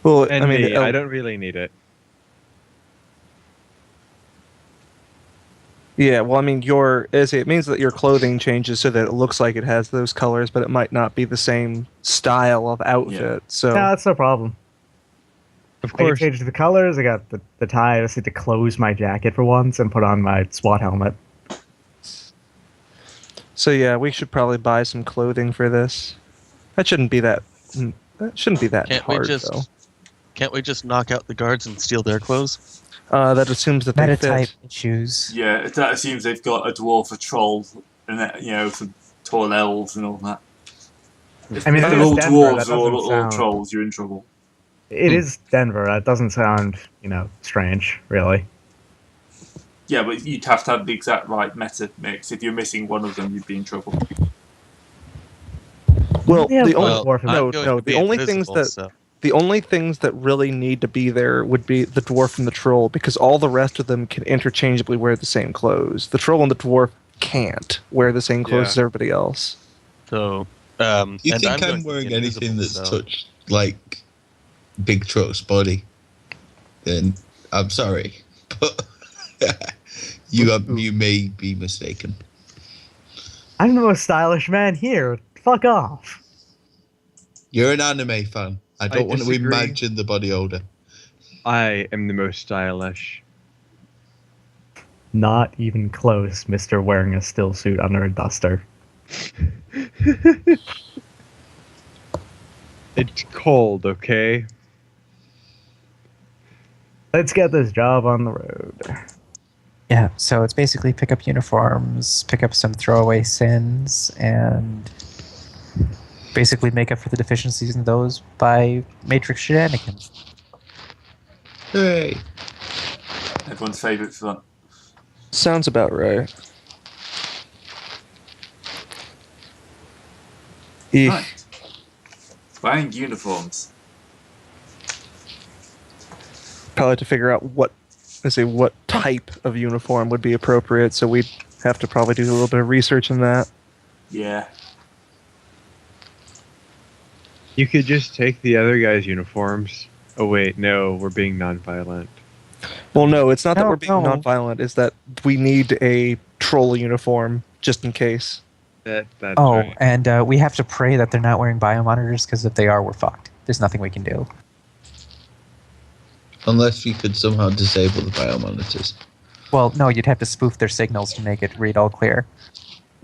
Well, And I mean, me, I don't really need it. yeah. Well, I mean, it means that your clothing changes so that it looks like it has those colors, but it might not be the same style of Yeah. outfit. No, So that's no problem. Of I can course, change the colors. I got the tie. I just need to close my jacket for once and put on my SWAT helmet. So yeah, we should probably buy some clothing for this. That shouldn't be that. That shouldn't be that Can't we hard just though. can't we just knock out the guards and steal their clothes? That assumes that they Meta fit. type issues. Yeah, that assumes they've got a dwarf, a troll, and some tall elves and all that. If I mean, they're if it's all Denver, dwarves that or doesn't all sound- trolls, you're in trouble. It is Denver. That doesn't sound, strange, really. Yeah, but you'd have to have the exact right meta mix. If you're missing one of them, you'd be in trouble. Well, Yeah, the well, only dwarf and- I'm no, going no, to be the only things invisible, that so. the only things that really need to be there would be the dwarf and the troll, because all the rest of them can interchangeably wear the same clothes. The troll and the dwarf can't wear the same clothes Yeah. as everybody else. So, Do you and think going I'm to be wearing anything invisible, that's so- touched like Big Truck's body? Then I'm sorry, but you may be mistaken. I'm the most stylish man here. Fuck off. You're an anime fan. I don't want to disagree. imagine the body odor. I am the most stylish. Not even close, Mr. Wearing a still suit under a duster. It's cold, okay? Let's get this job on the road. Yeah, so it's basically pick up uniforms, pick up some throwaway sins, and basically make up for the deficiencies in those by Matrix shenanigans. Hooray! Everyone's favourite fun. Sounds about right. Eek. Right. Buying uniforms. Probably to figure out what type of uniform would be appropriate. So we'd have to probably do a little bit of research in that. Yeah. You could just take the other guy's uniforms. Oh wait, no, we're being non-violent. Well, no, it's not that No, we're being no. non-violent. It's that we need a troll uniform just in case. That's Oh, right. and we have to pray that they're not wearing biomonitors, because if they are, we're fucked. There's nothing we can do. Unless we could somehow disable the biomonitors. Well, no, you'd have to spoof their signals to make it read all clear.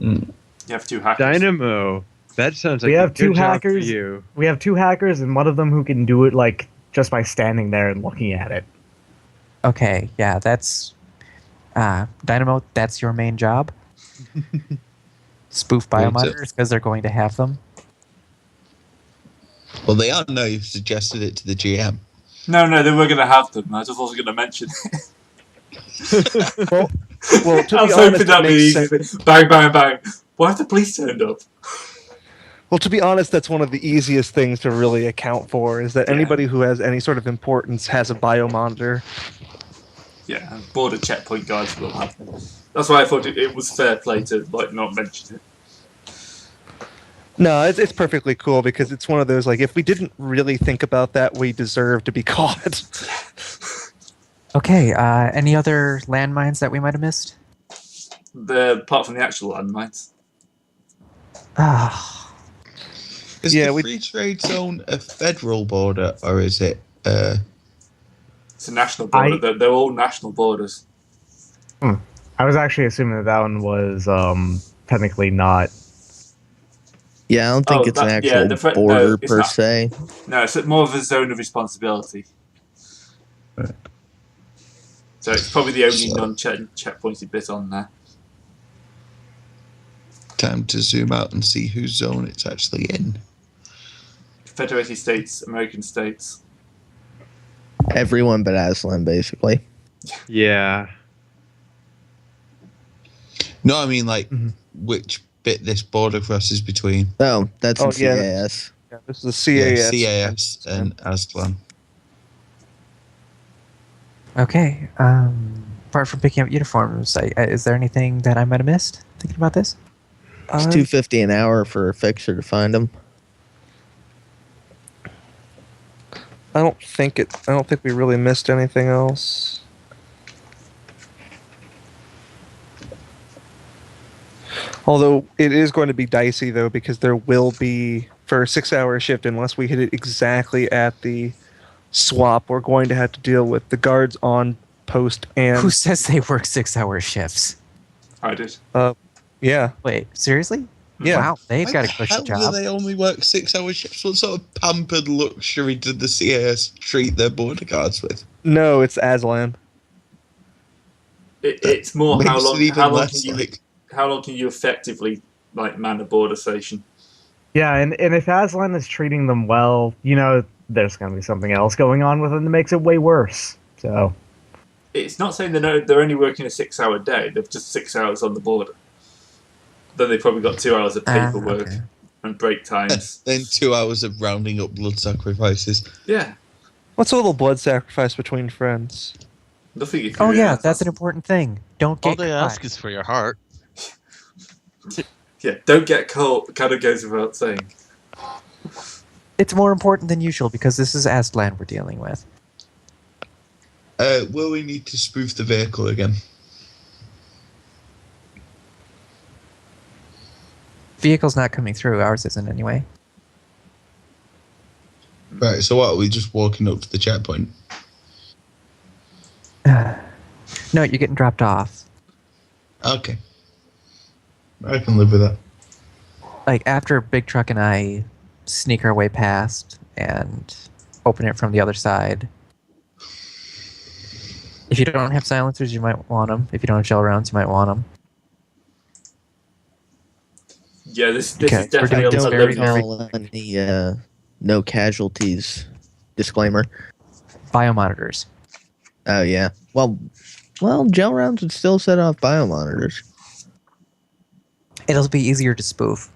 Mm. You have two hackers. Dynamo. That sounds like We a have two good job for hackers. you. We have two hackers and one of them who can do it just by standing there and looking at it. Okay, yeah, that's... Dynamo, that's your main job? Spoof biomonitors, because they're going to have them? Well, they are now. You've suggested it to the GM. No, they were going to have them. I just wasn't going to mention it. Well, to I be was honest, hoping it that'd be makes easy. sense. Bang, bang, bang. Why have the police turned up? Well, to be honest, that's one of the easiest things to really account for, is that Yeah. anybody who has any sort of importance has a biomonitor. Yeah, and border checkpoint guys will have them. That's why I thought it was fair play to not mention it. No, it's perfectly cool, because it's one of those, if we didn't really think about that, we deserve to be caught. Okay, any other landmines that we might have missed? Apart from the actual landmines. Ah, Is Yeah, the we- free trade zone a federal border, or is it? It's a national border. They're all national borders. I was actually assuming that one was technically not. Yeah, I don't think Oh, it's an that- actual yeah, the border no, it's per not. se. No, it's more of a zone of responsibility. Right. So it's probably the only So- non-checkpointed bit on there. Time to zoom out and see whose zone it's actually in. Federated States, American states. Everyone but Aslan, basically. Yeah. No, I mean Mhm. which bit this border crosses between. Oh, that's in yeah. CAS. Yeah, this is the CAS. CAS and Aztlan. okay. Apart from picking up uniforms, is there anything that I might have missed thinking about this? It's $2.50 an hour for a fixer to find them. I don't think we really missed anything else. Although it is going to be dicey though, because there will be, for a 6-hour shift, unless we hit it exactly at the swap, we're going to have to deal with the guards on post and Who says they work 6-hour shifts? I did. yeah. Wait, seriously? Yeah. Wow, they've Why got the a cushy hell do job. they only work 6-hour shifts? What sort of pampered luxury did the CAS treat their border guards with? No, it's Aslan. It's more how Makes it long. even How long less can you? like- How long can you effectively man a border station? Yeah, and if Aslan is treating them well, there's going to be something else going on with them that makes it way worse. So It's not saying they're only working a 6-hour day. They've just 6 hours on the border. Then they probably got 2 hours of paperwork okay. and break times. Then 2 hours of rounding up blood sacrifices. Yeah, What's a little blood sacrifice between friends? nothing you can. Oh really yeah, ask. that's an important thing. Don't get All they caught. ask is for your heart. Yeah, don't get caught. Kind of goes without saying. It's more important than usual because this is Aslan we're dealing with. Will we need to spoof the vehicle again? Vehicle's not coming through. Ours isn't anyway. Right, so what, are we just walking up to the checkpoint? No, you're getting dropped off. Okay. I can live with that. Like after Big Truck and I sneak our way past and open it from the other side. If you don't have silencers, you might want them. If you don't have shell rounds, you might want them. Yeah, this Okay, is definitely we're a doing lot very, of very- Call any no casualties disclaimer. Biomonitors. Oh yeah. Well, gel rounds would still set off biomonitors. It'll be easier to spoof.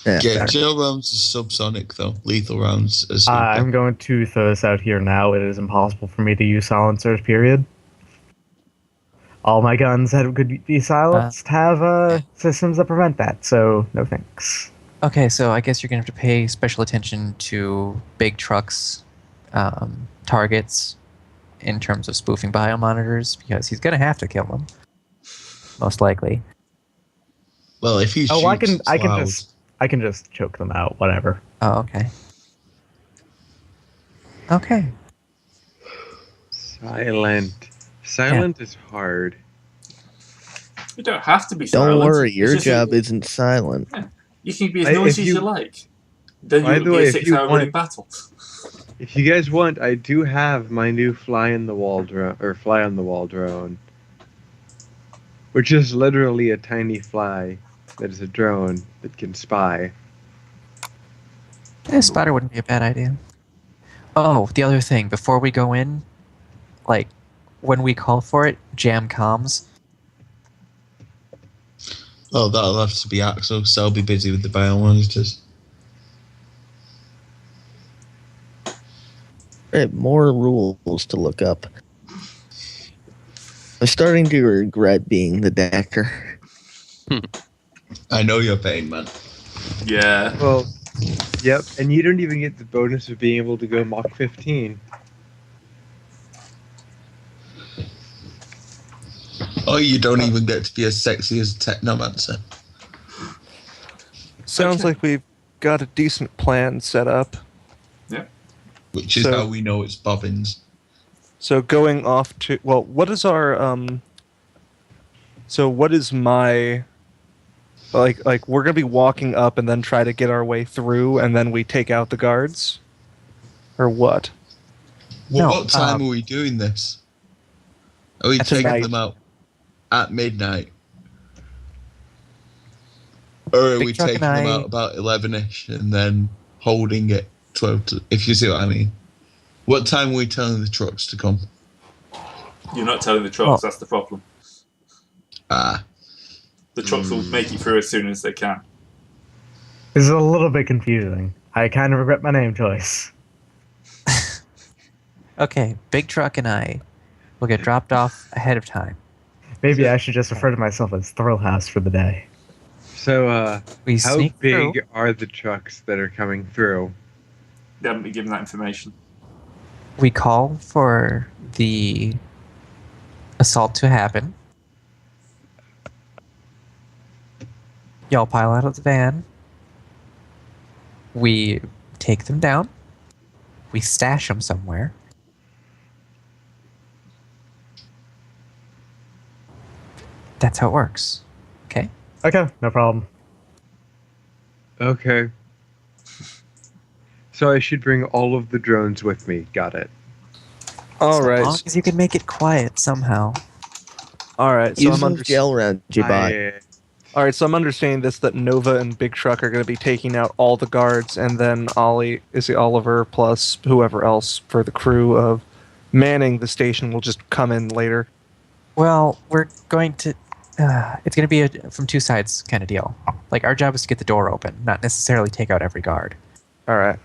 Yeah. Yeah, fair. gel rounds are subsonic, though. Lethal rounds are super. I'm going to throw this out here now. It is impossible for me to use silencers, period. All my guns that could be silenced have systems that prevent that, so no thanks. Okay, so I guess you're going to have to pay special attention to Big Truck's targets in terms of spoofing biomonitors because he's going to have to kill them. Most likely. Well, if he Oh, shoots loud, I can just choke them out, whatever. Oh, okay. Okay. Silent is hard. You don't have to be Don't silent. worry, It's your just job isn't silent. You can be as If noisy as you- you like. Then By you'll the be way, a if you 6-hour running want- battle. If you guys want, I do have my new fly on the wall drone, which is literally a tiny fly that is a drone that can spy. Yeah, spotter wouldn't be a bad idea. Oh, the other thing, before we go in, like, when we call for it, jam comms. oh, that'll have to be Axel, so I'll be busy with the biomonitors. Right, more rules to look up. I'm starting to regret being the decker. I know your pain, man. Yeah. Well, yep, and you don't even get the bonus of being able to go Mach 15. Oh, you don't even get to be as sexy as a technomancer. Sounds Okay. like we've got a decent plan set up. Which is So- how we know it's bobbins. So going off to what is our So what is my like we're gonna be walking up and then try to get our way through and then we take out the guards, or what? Well, No, what time are we doing this? Are we At taking night. them out at midnight? Or are Big we Truck taking and them I- out about 11ish and then holding it 12 to, if you see what I mean? What time are we telling the trucks to come? You're not telling the trucks, Oh. that's the problem. Ah, The trucks will make it through as soon as they can. This is a little bit confusing. I kind of regret my name choice. Okay, Big Truck and I will get dropped off ahead of time. Maybe I should just refer to myself as Thrill House for the day. So, We how sneak big through. are the trucks that are coming through? They haven't been given that information. We call for the assault to happen. Y'all pile out of the van. We take them down. We stash them somewhere. That's how it works. Okay? Okay, no problem. Okay. So I should bring all of the drones with me. Got it. All As right. long as you can make it quiet somehow. All right. So Use I'm those gel rounds you bought. All right. So I'm understanding this that Nova and Big Truck are going to be taking out all the guards, and then Oliver plus whoever else for the crew of manning the station will just come in later. Well, we're going to... it's going to be a from two sides kind of deal. Like, our job is to get the door open, not necessarily take out every guard. All right.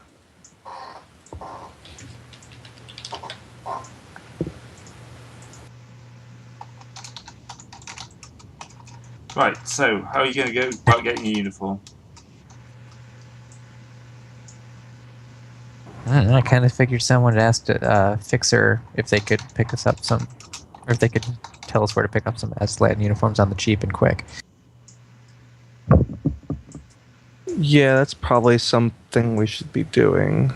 Right, so how are you going to go about getting your uniform? I kind of figured someone had asked Fixer if they could pick us up some... Or if they could tell us where to pick up some Aslan uniforms on the cheap and quick. Yeah, that's probably something we should be doing.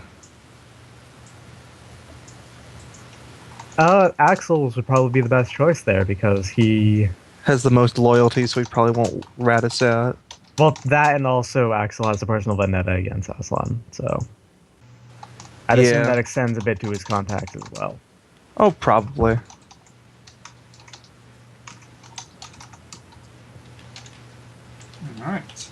Axel's would probably be the best choice there because he... Has the most loyalty, so he probably won't rat us out. Well, that and also Axel has a personal vendetta against Aslan, so... I'd assume Yeah. that extends a bit to his contacts as well. Oh, probably. Alright.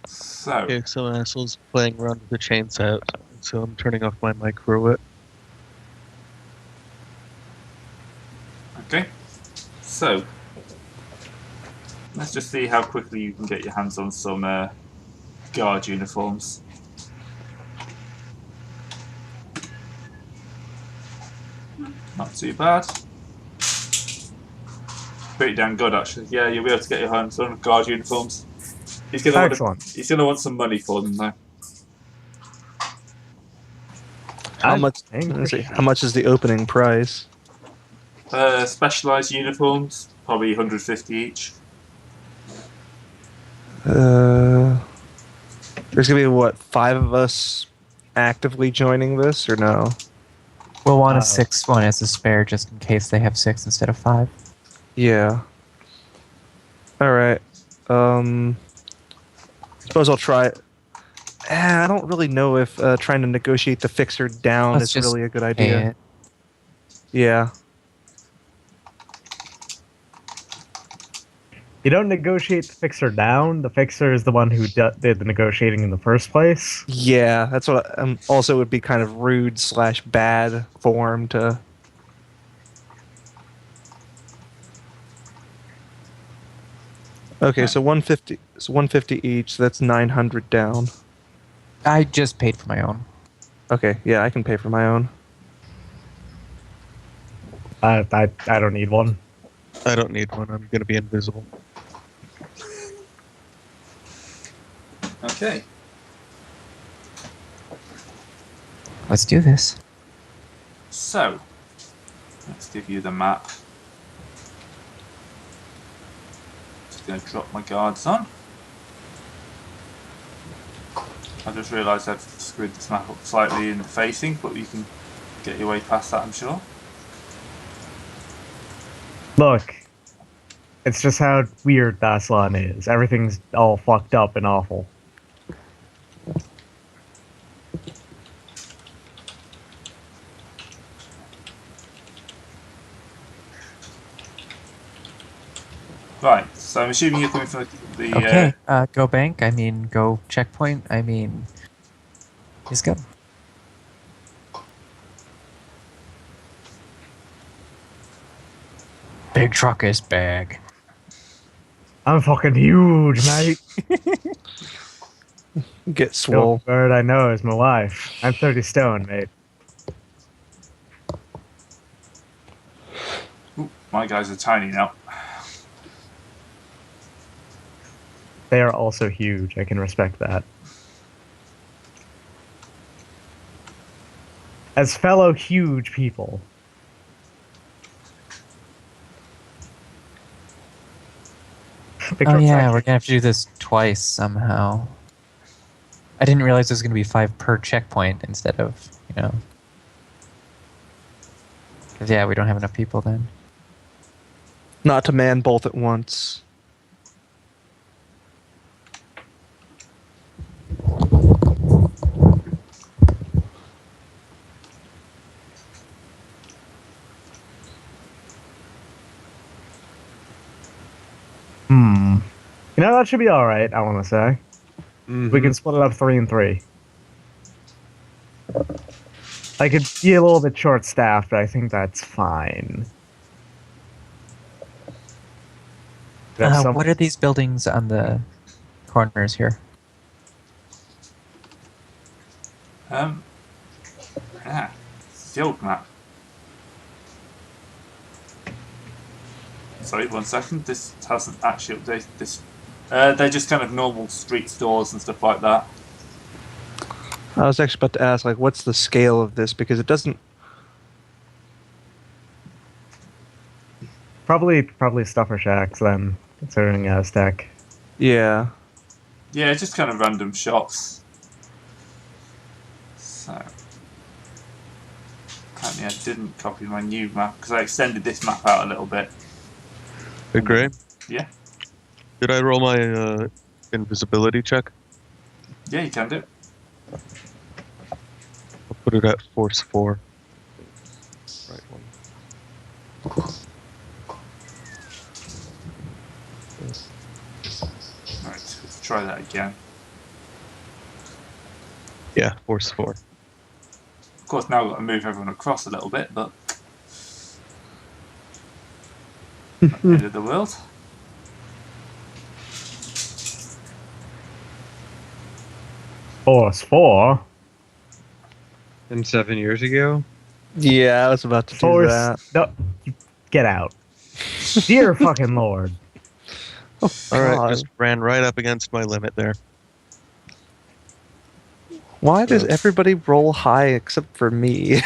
So, Okay, so assholes playing around with the chains out, so I'm turning off my mic for it. okay. So, let's just see how quickly you can get your hands on some guard uniforms. Not too bad. Pretty damn good, actually. Yeah, you'll be able to get your hands on guard uniforms. He's gonna want some money for them, though. How much? Let's see, how much is the opening price? Specialized uniforms, probably 150 each. There's gonna be what, 5 of us actively joining this, or no? We'll want a 6th one as a spare just in case they have 6 instead of 5. Yeah. All right. Suppose I'll try. I don't really know if trying to negotiate the fixer down Let's is just really a good pay idea. it. Yeah. You don't negotiate the fixer down. The fixer is the one who did the negotiating in the first place. Yeah, that's what. Also, would be kind of rude / bad form to. Okay, so 150. So 150 each. So that's 900 down. I just paid for my own. Okay, yeah, I can pay for my own. I don't need one. I don't need one, I'm gonna be invisible. Okay. Let's do this. So, let's give you the map. Just going to drop my guards on. I just realised I've screwed this map up slightly in the facing, but you can get your way past that, I'm sure. Look, it's just how weird Aslan is. Everything's all fucked up and awful. Right, so I'm assuming you're coming from the Okay, go bank, I mean go checkpoint, I mean... He's good. Big truck is big. I'm fucking huge, mate. Get swole. Bird I know is my wife. I'm 30 stone, mate. Ooh, my guys are tiny now. They are also huge. I can respect that. As fellow huge people. Oh yeah, we're gonna have to do this twice somehow. I didn't realize there's gonna be 5 per checkpoint instead of, you know. 'Cause yeah, we don't have enough people then. Not to man both at once. You know, that should be alright, I want to say. We can split it up 3 and 3. I could be a little bit short-staffed, but I think that's fine. What are these buildings on the corners here? Yeah, it's the old map. Sorry, 1 second. This hasn't actually updated this. They're just kind of normal street stores and stuff like that. I was actually about to ask, like, what's the scale of this? Because it doesn't... Probably stuffer shacks then, considering Aztec. Yeah. Yeah, just kind of random shops. So... apparently I didn't copy my new map, because I extended this map out a little bit. Hey, Gray, Yeah? did I roll my invisibility check? Yeah, you can do. I'll put it at force 4. Right one. Right, let's try that again. Yeah, force 4. Of course, now I've got to move everyone across a little bit, but... not the end of the world. Force 4? And 7 years ago? Yeah, I was about to do Force... that. No, get out. Dear fucking lord. Alright, just ran right up against my limit there. Why does everybody roll high except for me?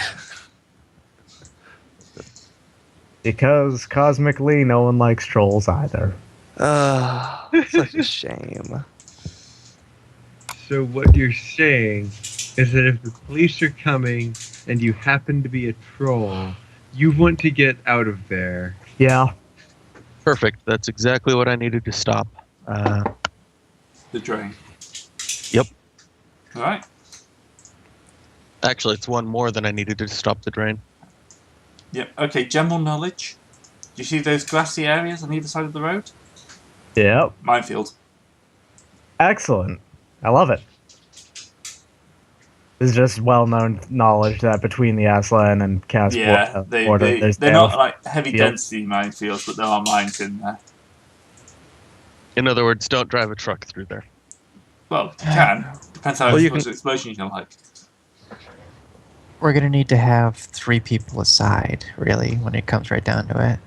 Because, cosmically, no one likes trolls either. Such a shame. So what you're saying is that if the police are coming and you happen to be a troll, you want to get out of there. Yeah. Perfect, that's exactly what I needed to stop. The drain. Yep. Alright. Actually, it's one more than I needed to stop the drain. Yep, okay, general knowledge. Do you see those grassy areas on either side of the road? Yep. Minefield. Excellent. I love it. This is just well-known knowledge that between the Aslan and Cass Yeah, border, there's they're not like heavy field. density minefields, but there are mines in there. In other words, don't drive a truck through there. Well, you can. Depends how Well, you much can- explosion you can like. We're gonna need to have 3 people aside, really, when it comes right down to it.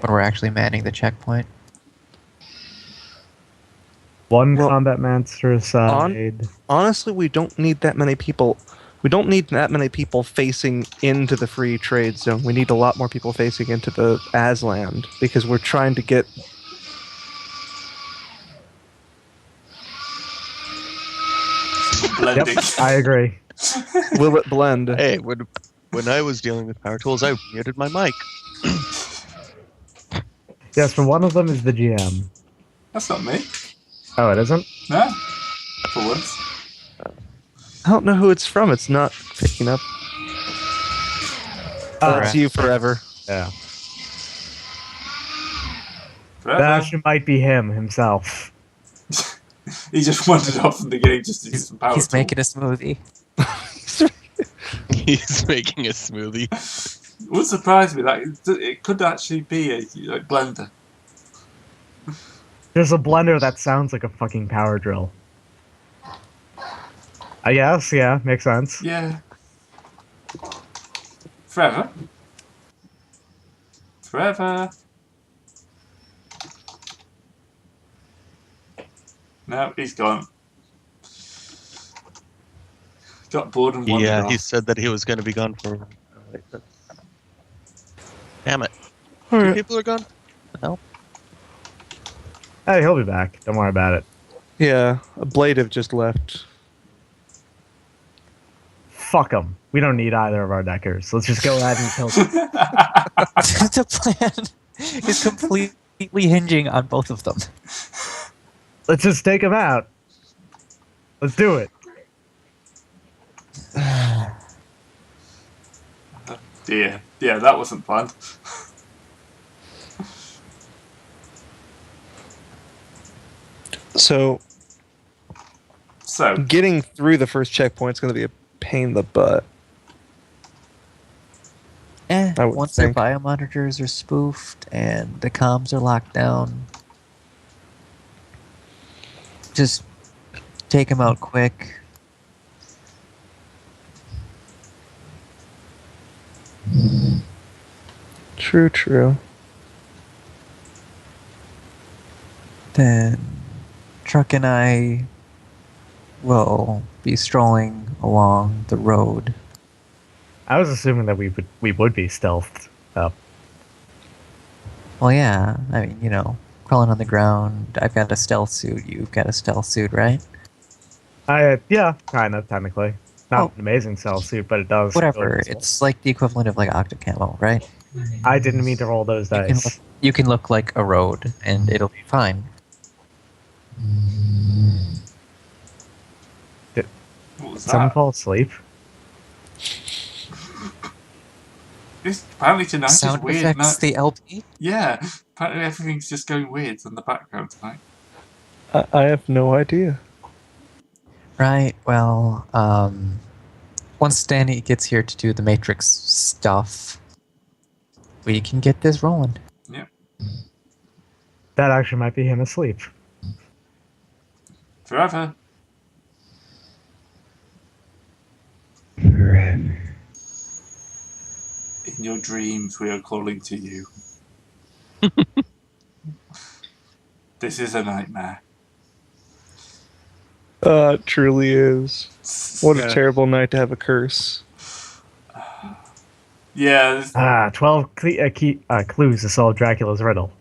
When we're actually manning the checkpoint. One Well, combat master aside. Honestly, we don't need that many people. We don't need that many people facing into the free trade zone. We need a lot more people facing into the Asland because we're trying to get... Blending. Yep, I agree. Will it blend? Hey, when I was dealing with power tools, I muted my mic. Yes, but one of them is the GM. That's not me. Oh, it isn't? No. For once. I don't know who it's from. It's not picking up. That's you forever. Yeah. Forever. That actually might be him himself. He just wandered off from the game just to do some power He's tool. making a smoothie. He's making a smoothie. It would surprise me. Like it could actually be a like blender. There's a blender that sounds like a fucking power drill. I guess, yeah, makes sense. Yeah. Forever. No, he's gone. Got bored and wandered Yeah, off. he said that he was going to be gone for. Damn it! All Two right. people are gone. The hell? Hey, he'll be back. Don't worry about it. Yeah, Blade have just left. Fuck them. We don't need either of our deckers. Let's just go ahead and kill them. The plan is completely hinging on both of them. Let's just take them out. Let's do it. Dear. Yeah, that wasn't planned. So So, getting through the first checkpoint is going to be a pain in the butt. I would Once think. their biomonitors are spoofed and the comms are locked down, just take them out quick. True. Then Truck and I will be strolling along the road. I was assuming that we would be stealthed up. Well, yeah, I mean, you know, crawling on the ground. I've got a stealth suit. You've got a stealth suit, right? Yeah, kind of, technically. Not Oh. an amazing cell suit, but it does. Whatever. go as well. It's like the equivalent of like octo camo, right? I didn't mean to roll those dice. You can look like a road, and it'll be fine. what was Someone that? fall asleep? Apparently tonight is Sound weird. effects, the LP. Yeah, apparently everything's just going weird in the background tonight. I have no idea. Right. Well, once Danny gets here to do the Matrix stuff, we can get this rolling. Yeah. That actually might be him asleep. Forever. Forever. In your dreams, we are calling to you. This is a nightmare. It truly is. What Yeah. a terrible night to have a curse. Yeah. 12 clues to solve Dracula's riddle.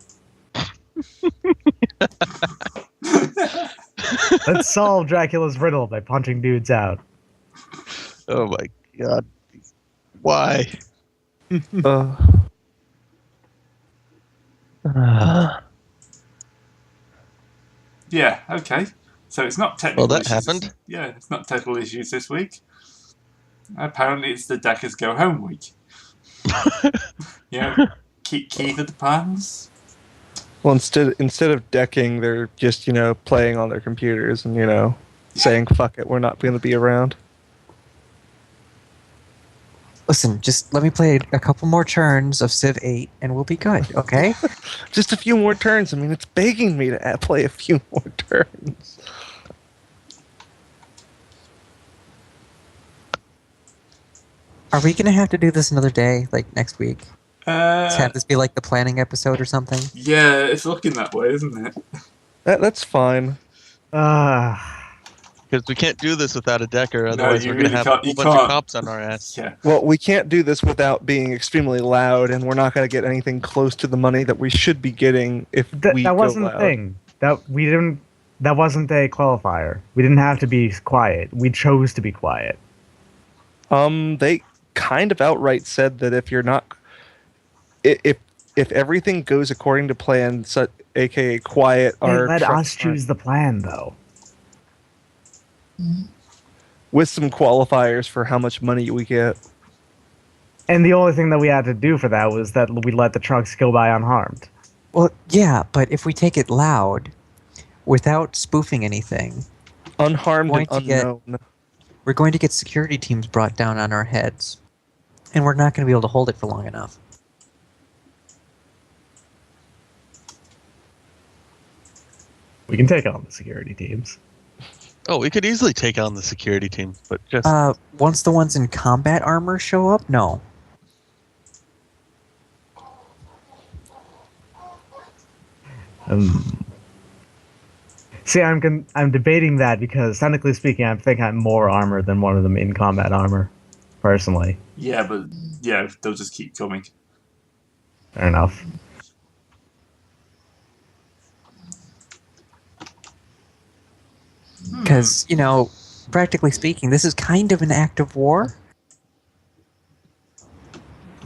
Let's solve Dracula's riddle by punching dudes out. Oh my god! Why? Uh, Yeah, okay. So it's not technical Well, that issues. happened. Yeah, it's not technical issues this week. Apparently it's the Deckers Go Home week. Key for the plans. well, instead of decking, they're just playing on their computers and saying "fuck it," we're not going to be around. Listen, just let me play a couple more turns of Civ 8 and we'll be good, okay? Just a few more turns. I mean, it's begging me to play a few more turns. Are we going to have to do this another day, like next week? Let's Uh, have this be like the planning episode or something? yeah, it's looking that way, isn't it? That's fine. Because we can't do this without a decker, otherwise you we're going to really have can't- a you whole bunch can't. of cops on our ass. Yeah. Well, we can't do this without being extremely loud, and we're not going to get anything close to the money that we should be getting if we That go wasn't loud. the thing. That wasn't a qualifier. We didn't have to be quiet. We chose to be quiet. They kind of outright said that if you're not, if everything goes according to plan, aka quiet, They our let truck- us choose the plan, though. with some qualifiers for how much money we get. And the only thing that we had to do for that was that we let the trucks go by unharmed. Well, yeah, but if we take it loud, without spoofing anything, Unharmed and Going to get- unknown. we're going to get security teams brought down on our heads. And we're not going to be able to hold it for long enough. We can take on the security teams. Oh, we could easily take on the security team, but just Once the ones in combat armor show up, no. See, I'm debating that because technically speaking, I think I'm more armor than one of them in combat armor, personally. Yeah, but yeah, they'll just keep coming. Fair enough. Because, practically speaking, this is kind of an act of war.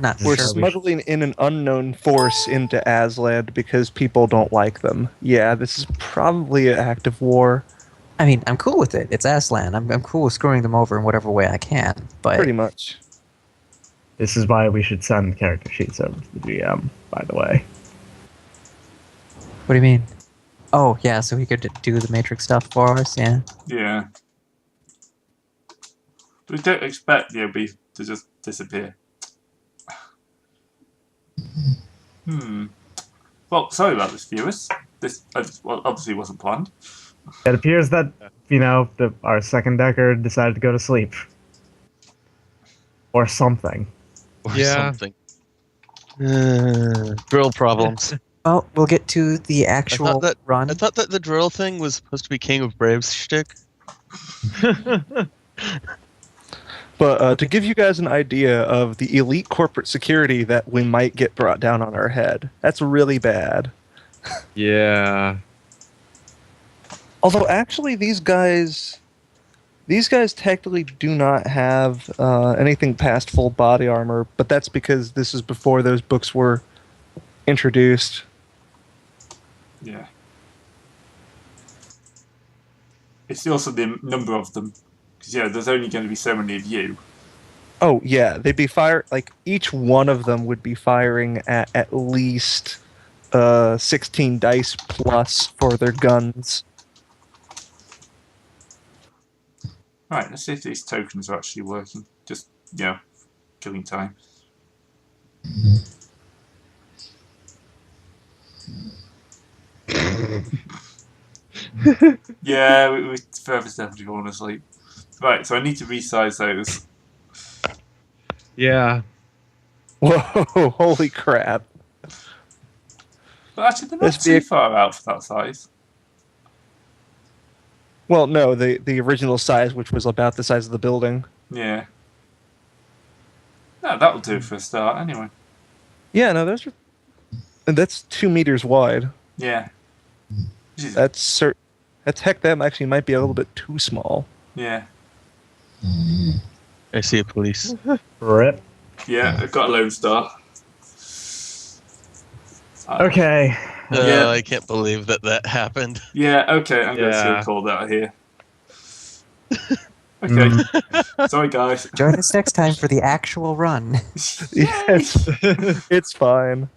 Not We're sure. smuggling in an unknown force into Aslan because people don't like them. Yeah, this is probably an act of war. I mean, I'm cool with it. It's Aslan. I'm cool with screwing them over in whatever way I can. But Pretty much. This is why we should send character sheets over to the GM, by the way. What do you mean? Oh, yeah, so he could do the Matrix stuff for us, yeah. Yeah. We don't expect the OB to just disappear. Well, sorry about this, viewers. This obviously wasn't planned. It appears that, our second decker decided to go to sleep. Or something. Or Yeah. something. Drill problems. Well, we'll get to the actual run. I thought that the drill thing was supposed to be King of Braves shtick. But to give you guys an idea of the elite corporate security that we might get brought down on our head, that's really bad. Yeah. Although actually these guys technically do not have anything past full body armor, but that's because this is before those books were introduced. Yeah. It's also the number of them. Because, yeah, there's only going to be so many of you. Oh, yeah. They'd be each one of them would be firing at least 16 dice plus for their guns. Right, let's see if these tokens are actually working. Just, killing time. Yeah, we Furthest definitely fallen asleep. Right, so I need to resize those. Yeah. Whoa, holy crap. But actually, they're not too far out for that size. Well, no, the original size, which was about the size of the building. Yeah. No, that'll do for a start, anyway. Yeah, no, that's 2 meters wide. Yeah. That's heck, that actually might be a little bit too small. Yeah. I see a police. Rip. Yeah, I've got a Lone Star. Okay. Yeah. I can't believe that happened. Yeah, okay, I'm going to call that here. Okay. Sorry, guys. Join us next time for the actual run. Yes, it's fine.